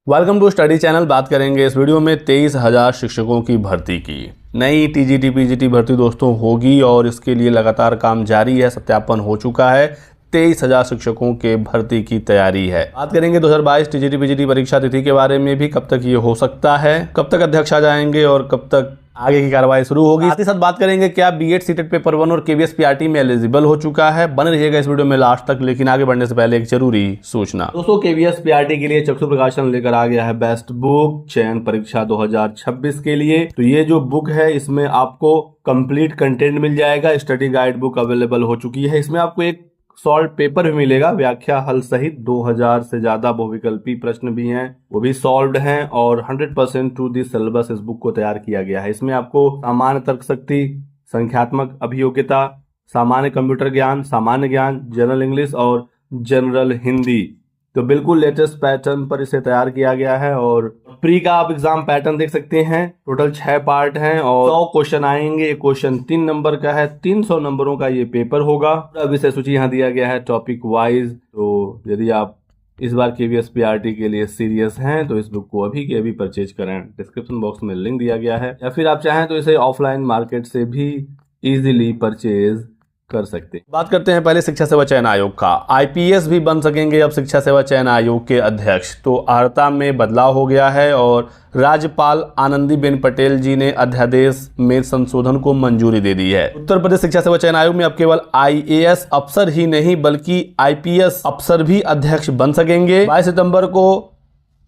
Welcome to study channel. बात करेंगे इस वीडियो में 23,000 शिक्षकों की भर्ती की। नई टीजीटी पीजीटी भर्ती दोस्तों होगी और इसके लिए लगातार काम जारी है, सत्यापन हो चुका है। 23,000 शिक्षकों के भर्ती की तैयारी है। बात करेंगे 2022 टीजीटी पीजीटी परीक्षा तिथि के बारे में भी, कब तक ये हो सकता है, कब तक अध्यक्ष आ जाएंगे और कब तक आगे की कार्रवाई शुरू होगी। साथ ही साथ बात करेंगे क्या बीएड सीटेट पेपर 1 और केवीएस पीआरटी में एलिजिबल हो चुका है। बने रहिएगा इस वीडियो में लास्ट तक। लेकिन आगे बढ़ने से पहले एक जरूरी सूचना दोस्तों, केवीएस पीआरटी के लिए चक्षु प्रकाशन लेकर आ गया है बेस्ट बुक चयन परीक्षा 2026 के लिए। तो ये जो बुक है इसमें आपको कंप्लीट कंटेंट मिल जाएगा। स्टडी गाइड बुक अवेलेबल हो चुकी है। इसमें आपको एक सॉल्व पेपर भी मिलेगा, व्याख्या हल सहित 2000 से ज्यादा बहुविकल्पी प्रश्न भी हैं, वो भी सॉल्व्ड हैं और 100% टू दी सिलेबस इस बुक को तैयार किया गया है। इसमें आपको सामान्य तर्क शक्ति, संख्यात्मक अभियोग्यता, सामान्य कंप्यूटर ज्ञान, सामान्य ज्ञान, जनरल इंग्लिश और जनरल हिंदी, तो बिल्कुल लेटेस्ट पैटर्न पर इसे तैयार किया गया है। और प्री का आप एग्जाम पैटर्न देख सकते हैं। टोटल 6 पार्ट हैं और 100 क्वेश्चन आएंगे। एक क्वेश्चन 3 नंबर का है। 300 नंबरों का ये पेपर होगा। अब इसे सूची यहाँ दिया गया है टॉपिक वाइज। तो यदि आप इस बार केवीएस पीआरटी के लिए सीरियस हैं तो इस बुक को अभी के अभी परचेज करें। डिस्क्रिप्शन बॉक्स में लिंक दिया गया है, या फिर आप चाहें तो इसे ऑफलाइन मार्केट से भी इजीली परचेज कर सकते। बात करते हैं पहले शिक्षा सेवा चयन आयोग का। आईपीएस भी बन सकेंगे अब शिक्षा सेवा चयन आयोग के अध्यक्ष। तो अर्हता में बदलाव हो गया है और राज्यपाल आनंदीबेन पटेल जी ने अध्यादेश में संशोधन को मंजूरी दे दी है। उत्तर प्रदेश शिक्षा सेवा चयन आयोग में अब केवल आईएएस अफसर ही नहीं बल्कि आईपीएस अफसर भी अध्यक्ष बन सकेंगे। 22 सितंबर को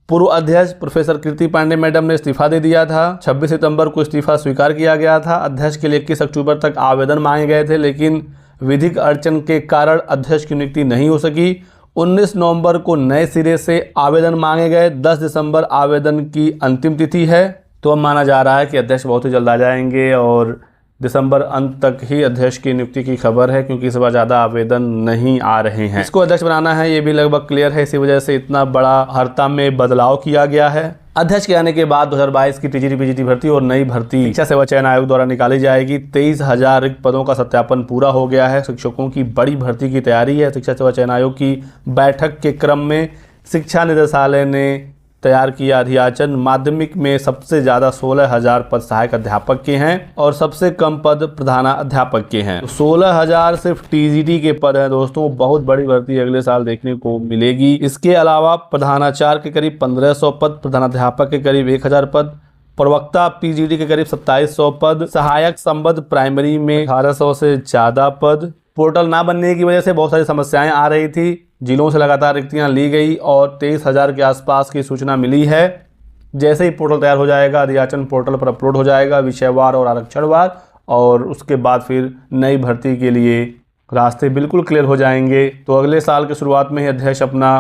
पूर्व अध्यक्ष प्रोफेसर कीर्ति पांडे मैडम ने इस्तीफा दे दिया था। 26 सितंबर को इस्तीफा स्वीकार किया गया था। अध्यक्ष के लिए 21 अक्टूबर तक आवेदन मांगे गए थे, लेकिन विधिक अड़चन के कारण अध्यक्ष की नियुक्ति नहीं हो सकी। 19 नवंबर को नए सिरे से आवेदन मांगे गए। 10 दिसंबर आवेदन की अंतिम तिथि है। तो अब माना जा रहा है कि अध्यक्ष बहुत ही जल्द आ जाएंगे और दिसंबर अंत तक ही अध्यक्ष की नियुक्ति की खबर है, क्योंकि इस बार ज़्यादा आवेदन नहीं आ रहे हैं। इसको अध्यक्ष बनाना है ये भी लगभग क्लियर है। इसी वजह से इतना बड़ा अर्हता में बदलाव किया गया है। अध्यक्ष के आने के बाद 2022 की टीजीटी पीजीटी भर्ती और नई भर्ती शिक्षा सेवा चयन आयोग द्वारा निकाली जाएगी। 23,000 रिक्त पदों का सत्यापन पूरा हो गया है। शिक्षकों की बड़ी भर्ती की तैयारी है। शिक्षा सेवा चयन आयोग की बैठक के क्रम में शिक्षा निदेशालय ने तैयार किया अधियाचन। माध्यमिक में सबसे ज्यादा 16,000 पद सहायक अध्यापक के हैं और सबसे कम पद प्रधानाध्यापक के हैं। 16,000 सिर्फ टीजीटी के पद हैं दोस्तों। बहुत बड़ी भर्ती अगले साल देखने को मिलेगी। इसके अलावा प्रधानाचार्य के करीब 1500 पद, प्रधानाध्यापक के करीब 1,000 पद, प्रवक्ता पीजीटी के करीब 2700 पद, सहायक संबद्ध प्राइमरी में 1800 से ज्यादा पद। पोर्टल ना बनने की वजह से बहुत सारी समस्याएं आ रही थी। जिलों से लगातार रिक्तियां ली गई और 23,000 के आसपास की सूचना मिली है। जैसे ही पोर्टल तैयार हो जाएगा, अधियाचन पोर्टल पर अपलोड हो जाएगा विषयवार और आरक्षणवार, और उसके बाद फिर नई भर्ती के लिए रास्ते बिल्कुल क्लियर हो जाएंगे। तो अगले साल की शुरुआत में ही अध्यक्ष अपना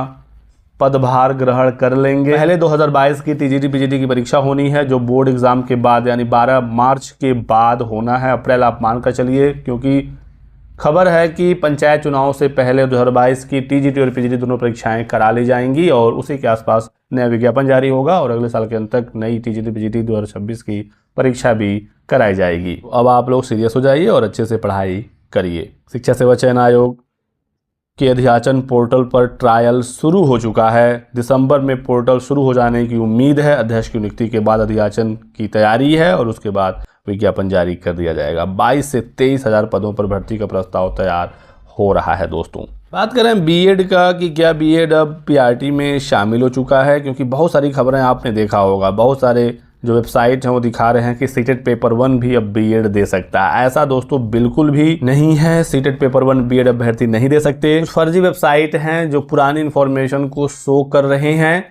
पदभार ग्रहण कर लेंगे। पहले 2022 की टीजीटी पीजीटी की परीक्षा होनी है, जो बोर्ड एग्जाम के बाद यानी 12 मार्च के बाद होना है। अप्रैल आप मानकर चलिए, क्योंकि खबर है कि पंचायत चुनाव से पहले 2022 की टीजीटी और पीजीटी दोनों परीक्षाएं करा ली जाएंगी और उसी के आसपास नया विज्ञापन जारी होगा और अगले साल के अंत तक नई टीजीटी पीजीटी 2026 की परीक्षा भी कराई जाएगी। अब आप लोग सीरियस हो जाइए और अच्छे से पढ़ाई करिए। शिक्षा सेवा चयन आयोग के अधियाचन पोर्टल पर ट्रायल शुरू हो चुका है। दिसंबर में पोर्टल शुरू हो जाने की उम्मीद है। अध्यक्ष की नियुक्ति के बाद अधियाचन की तैयारी है और उसके बाद विज्ञापन जारी कर दिया जाएगा। 22 से 23,000 पदों पर भर्ती का प्रस्ताव तैयार हो रहा है दोस्तों। बात करें बीएड का कि क्या बीएड अब पीआरटी में शामिल हो चुका है, क्योंकि बहुत सारी खबरें आपने देखा होगा। बहुत सारे जो वेबसाइट हैं वो दिखा रहे हैं कि सीटेट पेपर 1 भी अब बीएड दे सकता है। ऐसा दोस्तों बिल्कुल भी नहीं है। सीटेट पेपर 1 बीएड अभ्यर्थी नहीं दे सकते। कुछ फर्जी वेबसाइट हैं जो पुरानी इन्फॉर्मेशन को शो कर रहे हैं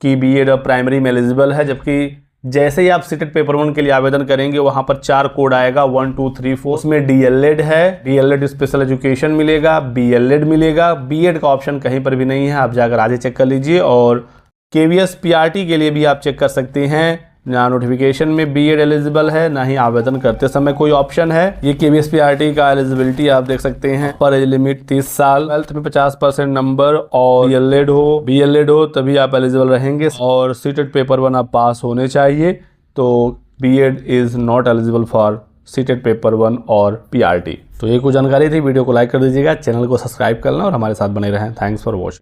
कि बीएड अब प्राइमरी में एलिजिबल है, जबकि जैसे ही आप सीटेट पेपर 1 के लिए आवेदन करेंगे वहां पर 4 कोड आएगा 1 2 3 4। उसमें डीएलएड है, डीएलएड स्पेशल एजुकेशन मिलेगा, बीएलएड मिलेगा। बीएड का ऑप्शन कहीं पर भी नहीं है। आप जाकर आज ही चेक कर लीजिए। और केवीएस पीआरटी के लिए भी आप चेक कर सकते हैं। ना नोटिफिकेशन में बीएड एलिजिबल है, ना ही आवेदन करते समय कोई ऑप्शन है। ये केवीएस पीआरटी का एलिजिबिलिटी आप देख सकते हैं। पर एज लिमिट 30 साल, 12th में 50% नंबर और बीएलएड हो तभी आप एलिजिबल रहेंगे। और सीटेट पेपर 1 आप पास होने चाहिए। तो BEd is not eligible for CTET paper 1 और पीआरटी। तो ये कुछ जानकारी थी। वीडियो को लाइक कर दीजिएगा, चैनल को सब्सक्राइब करना और हमारे साथ बने रहें। Thanks for watching.